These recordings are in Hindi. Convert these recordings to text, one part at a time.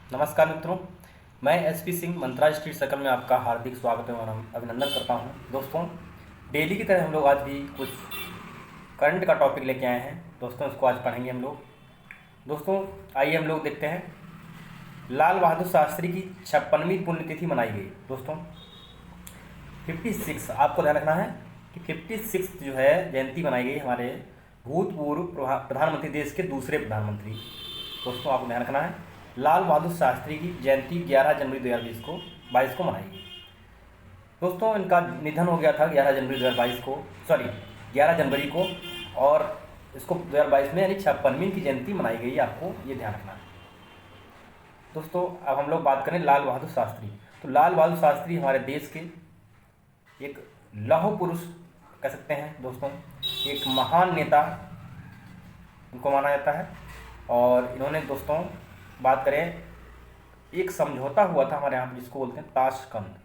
नमस्कार मित्रों, मैं एसपी सिंह मंत्रा स्ट्रीट सर्कल में आपका हार्दिक स्वागत एवं अभिनंदन करता हूं। दोस्तों, डेली की तरह हम लोग आज भी कुछ करंट का टॉपिक लेके आए हैं। दोस्तों, इसको आज पढ़ेंगे हम लोग। दोस्तों, आइए हम लोग देखते हैं। लाल बहादुर शास्त्री की 56वीं पुण्यतिथि मनाई गई। दोस्तों, 56 आपको ध्यान रखना है कि 56 जो है जयंती मनाई गई हमारे भूतपूर्व प्रधानमंत्री, देश के दूसरे प्रधानमंत्री। दोस्तों, आपको ध्यान रखना है लाल बहादुर शास्त्री की जयंती 11 जनवरी 2022 को मनाई गई। दोस्तों, इनका निधन हो गया था 11 जनवरी 2022 को, 11 जनवरी को, और इसको 2022 में यानी 56वीं की जयंती मनाई गई। आपको ये ध्यान रखना है। दोस्तों, अब हम लोग बात करें लाल बहादुर शास्त्री। तो लाल बहादुर शास्त्री हमारे देश के एक लौह पुरुष कह सकते हैं। दोस्तों, एक महान नेता इनको माना जाता है। और इन्होंने दोस्तों बात करें, एक समझौता हुआ था हमारे यहाँ पर जिसको बोलते हैं ताशकंद।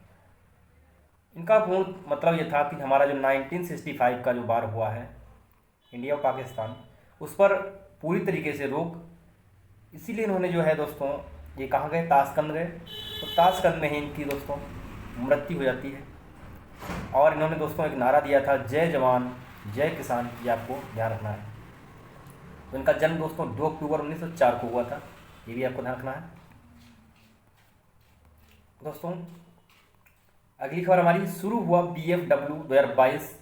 इनका पूर्ण मतलब ये था कि हमारा जो 1965 का जो वार हुआ है इंडिया और पाकिस्तान, उस पर पूरी तरीके से रोक, इसीलिए इन्होंने जो है दोस्तों ये कहाँ गए, ताशकंद गए। तो ताशकंद में ही इनकी दोस्तों मृत्यु हो जाती है। और इन्होंने दोस्तों एक नारा दिया था, जय जवान जय किसान। ये आपको ध्यान रखना है। तो इनका जन्म दोस्तों 2 अक्टूबर 1904 को हुआ था। ये भी आपको ध्यान रखना है। दोस्तों, अगली खबर हमारी, शुरू हुआ BFW 2022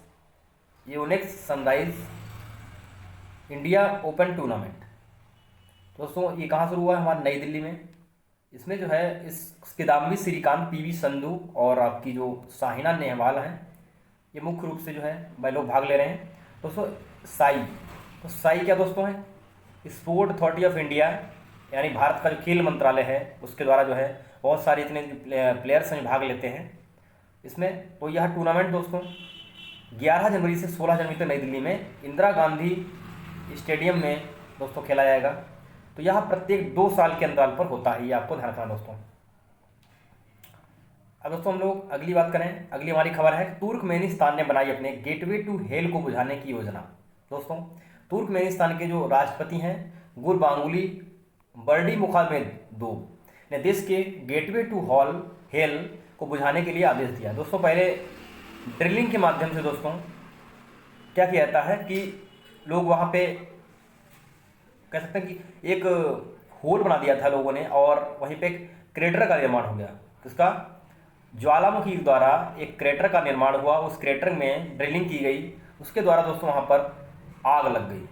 Unix sunrise India open tournament. दोस्तों, ये कहाँ शुरू हुआ है, हमारे नई दिल्ली में। इसमें जो है इस किदाम्बी श्रीकांत, PV संधू और आपकी जो साइना नेहवाल हैं, ये मुख्य रूप से जो है भाई लोग भाग ले रहे हैं। दोस्तों, तो साई क्या दोस्तों है, स्पोर्ट अथॉरिटी ऑफ इंडिया, यानी भारत का जो खेल मंत्रालय है उसके द्वारा जो है बहुत सारे इतने प्लेयर्स हैं भाग लेते हैं इसमें। तो यह टूर्नामेंट दोस्तों 11 जनवरी से 16 जनवरी तक नई दिल्ली में इंदिरा गांधी स्टेडियम में दोस्तों खेला जाएगा। तो यह प्रत्येक 2 साल के अंतराल पर होता है। ये आपको ध्यान रखना दोस्तों। अब दोस्तों हम लोग अगली बात करें। अगली हमारी खबर है, तुर्कमेनिस्तान ने बनाई अपने गेटवे टू हेल को बुझाने की योजना। दोस्तों, तुर्कमेनिस्तान के जो राष्ट्रपति हैं गुरबांगुली बर्डीमुखामेदोव ने देश के गेटवे टू हेल को बुझाने के लिए आदेश दिया। दोस्तों, पहले ड्रिलिंग के माध्यम से दोस्तों क्या किया जाता है कि लोग वहाँ पे कह सकते हैं कि एक होल बना दिया था लोगों ने, और वहीं पे एक क्रेटर का निर्माण हो गया। इसका ज्वालामुखी द्वारा एक क्रेटर का निर्माण हुआ, उस क्रेटर में ड्रिलिंग की गई, उसके द्वारा दोस्तों वहाँ पर आग लग गई।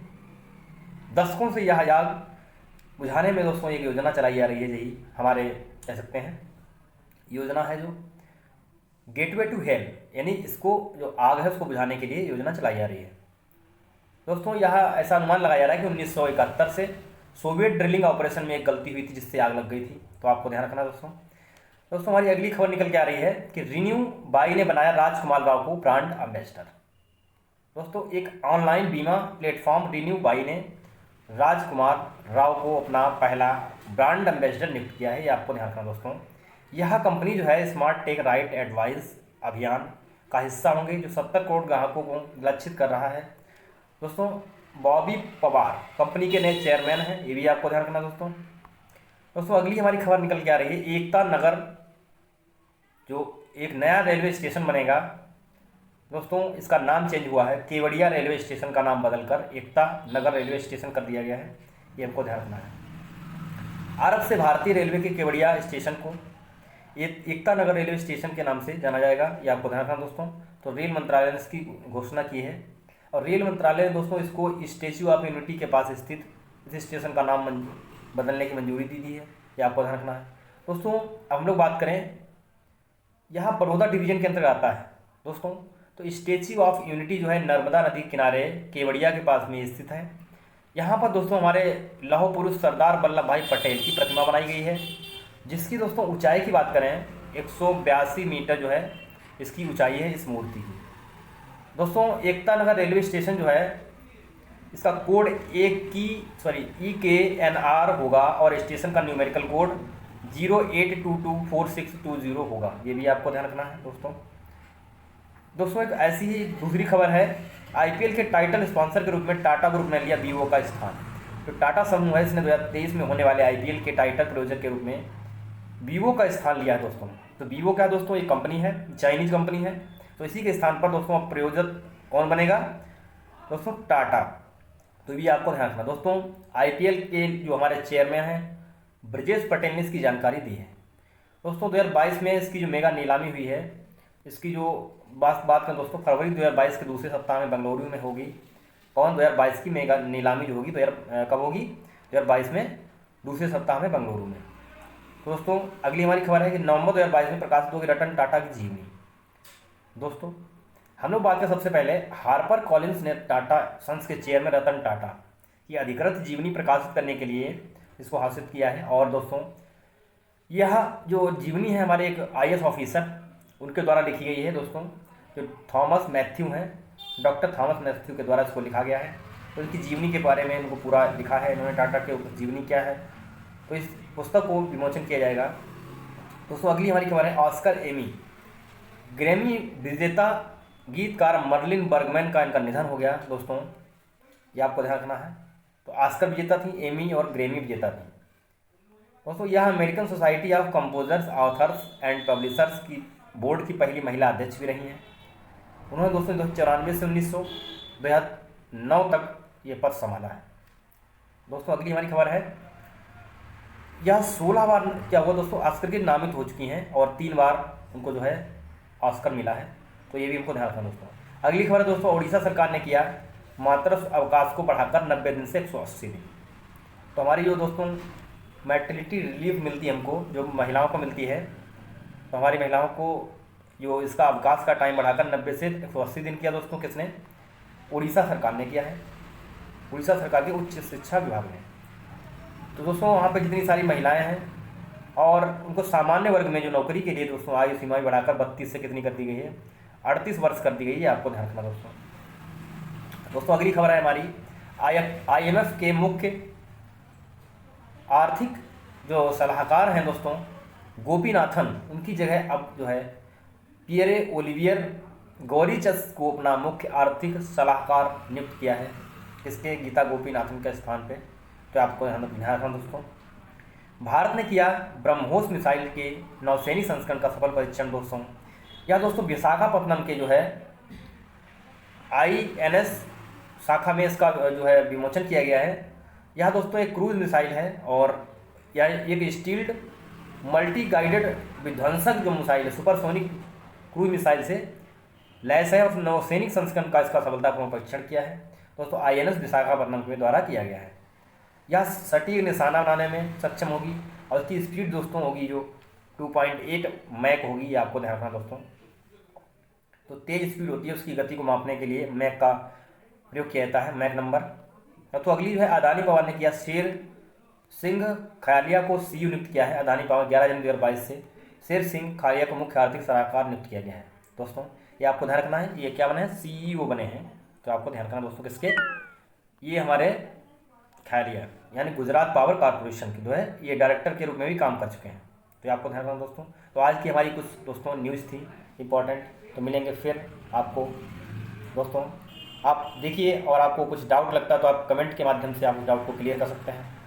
दशकों से यह आग बुझाने में दोस्तों एक योजना चलाई जा रही है। यही हमारे कह सकते हैं योजना है जो गेटवे टू हेल, यानी इसको जो आग है उसको बुझाने के लिए योजना चलाई जा रही है। दोस्तों, यह ऐसा अनुमान लगाया जा रहा है कि 1971 से सोवियत ड्रिलिंग ऑपरेशन में एक गलती हुई थी जिससे आग लग गई थी। तो आपको ध्यान रखना दोस्तों। दोस्तों, हमारी अगली खबर निकल के आ रही है कि रिन्यू बाई ने बनाया राजकुमार राव को ब्रांड एम्बेसडर। दोस्तों, एक ऑनलाइन बीमा प्लेटफॉर्म रिन्यू बाई ने राजकुमार राव को अपना पहला ब्रांड एम्बेसडर नियुक्त किया है। ये आपको ध्यान रखना दोस्तों। यह कंपनी जो है स्मार्ट टेक राइट एडवाइस अभियान का हिस्सा होंगे, जो 70 करोड़ ग्राहकों को लक्षित कर रहा है। दोस्तों, बॉबी पवार कंपनी के नए चेयरमैन हैं। ये भी आपको ध्यान रखना दोस्तों। दोस्तों, अगली हमारी खबर निकल के आ रही है, एकता नगर जो एक नया रेलवे स्टेशन बनेगा। दोस्तों, इसका नाम चेंज हुआ है, केवड़िया रेलवे स्टेशन का नाम बदलकर एकता नगर रेलवे स्टेशन कर दिया गया है। ये हमको ध्यान रखना है। अरब से भारतीय रेलवे के केवड़िया स्टेशन को एकता नगर रेलवे स्टेशन के नाम से जाना जाएगा। ये आपको ध्यान रखना दोस्तों। तो रेल मंत्रालय ने इसकी घोषणा की है, और रेल मंत्रालय ने दोस्तों इसको स्टैच्यू ऑफ यूनिटी के पास स्थित इस स्टेशन का नाम बदलने की मंजूरी दी है। ये आपको ध्यान रखना है दोस्तों। अब हम लोग बात करें, यहाँ बड़ौदा डिवीजन के अंतर्गत आता है दोस्तों। तो स्टैच्यू ऑफ यूनिटी जो है नर्मदा नदी किनारे केवड़िया के पास में स्थित है। यहाँ पर दोस्तों हमारे लौह पुरुष सरदार वल्लभ भाई पटेल की प्रतिमा बनाई गई है, जिसकी दोस्तों ऊंचाई की बात करें 182 मीटर जो है इसकी ऊंचाई है इस मूर्ति की। दोस्तों, एकता नगर रेलवे स्टेशन जो है इसका कोड EKNR होगा, और स्टेशन का न्यूमेरिकल कोड 08224620 होगा। ये भी आपको ध्यान रखना है दोस्तों। दोस्तों, एक ऐसी ही दूसरी खबर है, IPL के टाइटल स्पॉन्सर के रूप में टाटा ग्रुप ने लिया वीवो का स्थान। जो टाटा समूह है इसने 2023 में होने वाले IPL के टाइटल प्रायोजक के रूप में वीवो का स्थान लिया है दोस्तों। तो वीवो क्या है दोस्तों, एक कंपनी है, चाइनीज कंपनी है। तो इसी के स्थान पर दोस्तों अब प्रयोजक कौन बनेगा दोस्तों, टाटा। तो ये आपको ध्यान रखना दोस्तों। आईपीएल के जो हमारे चेयरमैन हैं ब्रजेश पटेल ने इसकी जानकारी दी है दोस्तों। 2022 में इसकी जो मेगा नीलामी हुई है, इसकी जो बात करें दोस्तों, फरवरी 2022 के दूसरे सप्ताह में बेंगलुरु में होगी। कौन, 2022 की मेगा नीलामी जो होगी कब होगी, 2022 में दूसरे सप्ताह में बेंगलुरु में। तो दोस्तों अगली हमारी खबर है कि नवंबर 2022 में प्रकाशित होगी रतन टाटा की जीवनी। दोस्तों हम लोग बात करें सबसे पहले, हार्पर कॉलिंस ने टाटा सन्स के चेयरमैन रतन टाटा की अधिकृत जीवनी प्रकाशित करने के लिए इसको हासिल किया है। और दोस्तों यह जो जीवनी है हमारे एक आईएएस ऑफिसर उनके द्वारा लिखी गई है दोस्तों, जो थॉमस मैथ्यू हैं, डॉक्टर थॉमस मैथ्यू के द्वारा इसको लिखा गया है। तो इनकी जीवनी के बारे में इनको पूरा लिखा है इन्होंने, टाटा के जीवनी क्या है। तो इस पुस्तक को विमोचन किया जाएगा। दोस्तों अगली हमारी खबर है, ऑस्कर एमी ग्रैमी विजेता गीतकार मर्लिन बर्गमैन का इनका निधन हो गया दोस्तों, ये आपको ध्यान रखना है। तो ऑस्कर विजेता थी एमी और ग्रैमी विजेता थी दोस्तों। यह American society of composers authors and publishers की बोर्ड की पहली महिला अध्यक्ष भी रही हैं। उन्होंने दोस्तों 1994 से 2009 तक ये पद संभाला है दोस्तों। अगली हमारी खबर है, यह 16 बार क्या हुआ दोस्तों, ऑस्कर के नामित हो चुकी हैं और 3 बार उनको जो है ऑस्कर मिला है। तो ये भी हमको ध्यान रखना दोस्तों। अगली खबर है दोस्तों, उड़ीसा सरकार ने किया मातृ अवकाश को बढ़ाकर 90 दिन से 180 दिन। तो हमारी जो दोस्तों मैटरनिटी रिलीफ मिलती है हमको, जो महिलाओं को मिलती है, तो हमारी महिलाओं को जो इसका अवकाश का टाइम बढ़ाकर 90 से 180 दिन किया दोस्तों, किसने, उड़ीसा सरकार ने किया है, उड़ीसा सरकार के उच्च शिक्षा विभाग ने। तो दोस्तों वहाँ पे जितनी सारी महिलाएं हैं और उनको सामान्य वर्ग में जो नौकरी के लिए दोस्तों आयु सीमा बढ़ाकर 32 से कितनी कर दी गई है, 38 वर्ष कर दी गई है, आपको ध्यान रखना दोस्तों। दोस्तों अगली खबर है हमारी, आईएमएफ के मुख्य आर्थिक जो सलाहकार हैं दोस्तों गोपीनाथन, उनकी जगह अब जो है पियरे ओलिवियर गौरीचस को अपना मुख्य आर्थिक सलाहकार नियुक्त किया है। इसके गीता गोपीनाथन के स्थान पे। तो आपको ध्यान रखना दोस्तों। भारत ने किया ब्रह्मोस मिसाइल के नौसैनिक संस्करण का सफल परीक्षण दोस्तों। यह दोस्तों विशाखापत्तनम के जो है आईएनएस शाखा में इसका जो है विमोचन किया गया है। यह दोस्तों एक क्रूज मिसाइल है और यह एक स्टील्ड मल्टी गाइडेड विध्वंसक जो मिसाइल है, सुपरसोनिक क्रूज मिसाइल से लैस है और नौसैनिक संस्करण का इसका सफलतापूर्वक परीक्षण किया है दोस्तों। आईएनएस विशाखापत्तनम के द्वारा किया गया है। यह सटीक निशाना बनाने में सक्षम होगी और इसकी स्पीड दोस्तों होगी जो 2.8 मैक होगी, ये आपको ध्यान रखना दोस्तों। तो तेज स्पीड होती है, उसकी गति को मापने के लिए मैक का प्रयोग किया जाता है, मैक नंबर। तो अगली है, अदानी पावर ने किया शेर सिंह खालिया को सीईओ नियुक्त किया है। अदानी पावर 11 जनवरी 2022 से शेर सिंह खालिया को मुख्य आर्थिक सलाहकार नियुक्त किया गया है दोस्तों। ये आपको ध्यान रखना है, ये क्या बने हैं, सीईओ बने हैं। तो आपको ध्यान रखना दोस्तों किसके, ये हमारे खालिया यानी गुजरात पावर कॉर्पोरेशन के जो है ये डायरेक्टर के रूप में भी काम कर चुके हैं। तो ये आपको ध्यान रखना दोस्तों। तो आज की हमारी कुछ दोस्तों न्यूज़ थी इंपॉर्टेंट। तो मिलेंगे फिर आपको दोस्तों। आप देखिए और आपको कुछ डाउट लगता है तो आप कमेंट के माध्यम से आप उस डाउट को क्लियर कर सकते हैं।